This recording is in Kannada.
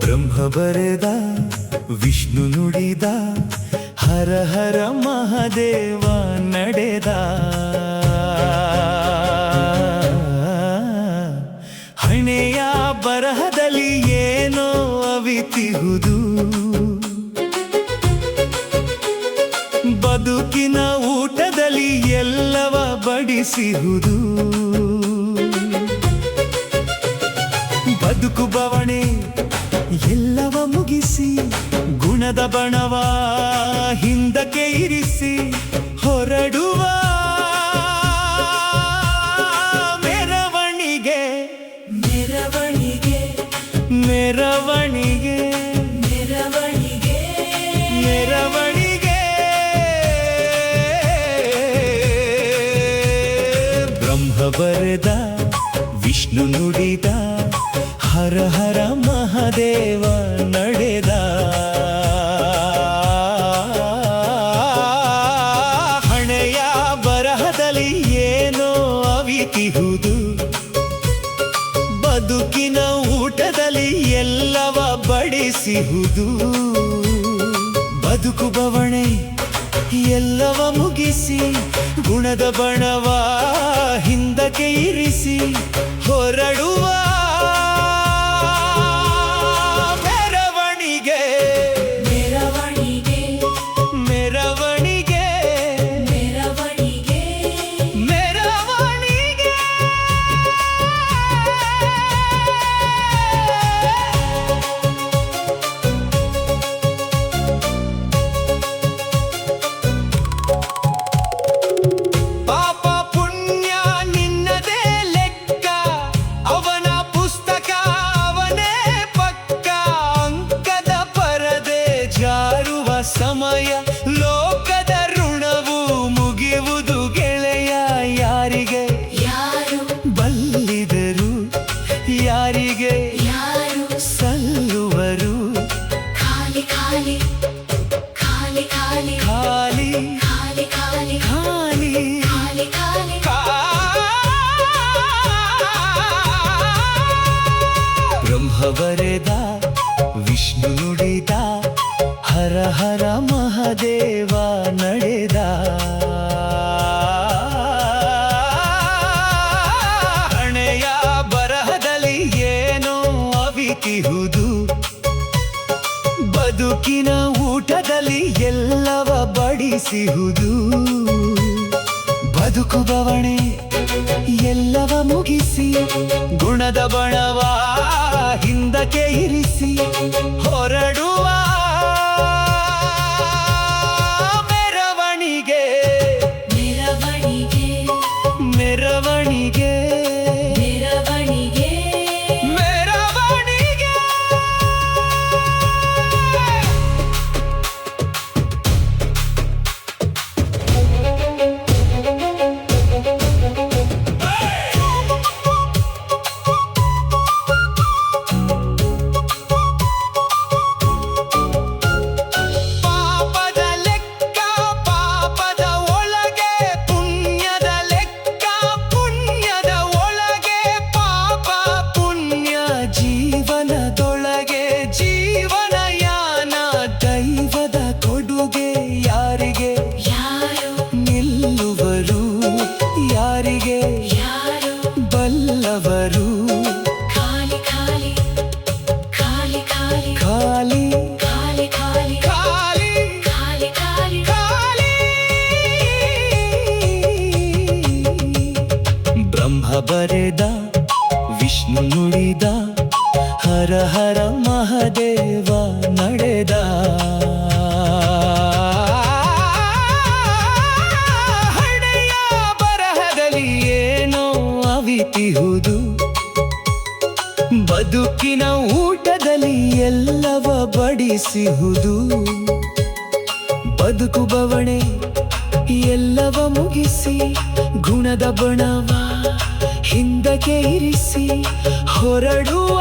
ಬ್ರಹ್ಮ ಬರೆದ ವಿಷ್ಣು ನುಡಿದ ಹರ ಹರ ಮಹಾದೇವ ನಡೆದ ಹಣೆಯ ಬರಹದಲ್ಲಿ ಏನೋ ಅವಿತಿಹುದು ಬದುಕಿನ ಊಟದಲ್ಲಿ ಎಲ್ಲವ ಬಡಿಸಿಹುದು ಬದುಕು ಬವಣೆ ಎಲ್ಲವ ಮುಗಿಸಿ ಗುಣದ ಬಣವ ಹಿಂದಕ್ಕೆ ಇರಿಸಿ ಹೊರಡುವ ಮೆರವಣಿಗೆ ಮೆರವಣಿಗೆ ಮೆರವಣಿಗೆ ಮೆರವಣಿಗೆ ಮೆರವಣಿಗೆ ಬ್ರಹ್ಮ ಬರೆದ ವಿಷ್ಣು ನುಡಿದ ಹರ ಹರ ಮಹಾದೇವ ನಡೆದ ಹಣೆಯ ಬರಹದಲ್ಲಿ ಏನೋ ಅವಿತಿಹುದು ಬದುಕಿನ ಊಟದಲ್ಲಿ ಎಲ್ಲವ ಬಡಿಸಿಹುದು ಬದುಕು ಬವಣೆ ಎಲ್ಲವ ಮುಗಿಸಿ ಗುಣದ ಬಣವ ಹಿಂದಕ್ಕೆ ಇರಿಸಿ ಹೊರಡುವ ಸಮಯ ಲೋಕದ ಋಣವು ಮುಗಿಯುವುದು ಗೆಳೆಯ ಯಾರಿಗೆ ಯಾರು ಬಲ್ಲಿದರು ಯಾರಿಗೆ ಯಾರು ಸಲ್ಲುವರು ಖಾಲಿ ಖಾಲಿ ಖಾಲಿ ಖಾಲಿ ಖಾಲಿ ಖಾಲಿ ಖಾಲಿ ಖಾಲಿ ಖಾಲಿ ಖಾಲಿ ಬ್ರಹ್ಮ ಬರೆದ ವಿಷ್ಣು ನುಡಿದ ಹರ ಹರ ಮಹಾದೇವ ನಡೆದ ಹಣೆಯ ಬರಹದಲ್ಲಿ ಏನೋ ಅವಿತಿಹುದು ಬದುಕಿನ ಊಟದಲ್ಲಿ ಎಲ್ಲವ ಬಡಿಸಿಹುದು ಬದುಕು ಬವಣೆ ಎಲ್ಲವ ಮುಗಿಸಿ ಗುಣದ ಬಣವ ಹಿಂದಕ್ಕೆ ಇರಿಸಿ ಹೊರಡುವ ಮೆರವಣಿಗೆ ಮೆರವಣಿಗೆ ಮೆರವಣಿಗೆ ಮೆರವಣಿಗೆ ಮೆರವಣಿಗೆ ಯಾರು ಬಲ್ಲವರು ಖಾಲಿ ಖಾಲಿ ಖಾಲಿ ಖಾಲಿ ಖಾಲಿ ಖಾಲಿ ಖಾಲಿ ಖಾಲಿ ಖಾಲಿ ಖಾಲಿ ಖಾಲಿ ಬ್ರಹ್ಮ ಬರೆದ ವಿಷ್ಣು ನುಡಿದ ಹರ ಹರ ಮಹಾದೇವ ನಡೆದ ಅವಿತಿಹುದು ಬದುಕಿನ ಊಟದಲ್ಲಿ ಎಲ್ಲವ ಬಡಿಸಿಹುದು ಬದುಕು ಬವಣೆ ಎಲ್ಲವ ಮುಗಿಸಿ ಗುಣದ ಬಣವ ಹಿಂದಕ್ಕೆ ಇರಿಸಿ ಹೊರಡುವ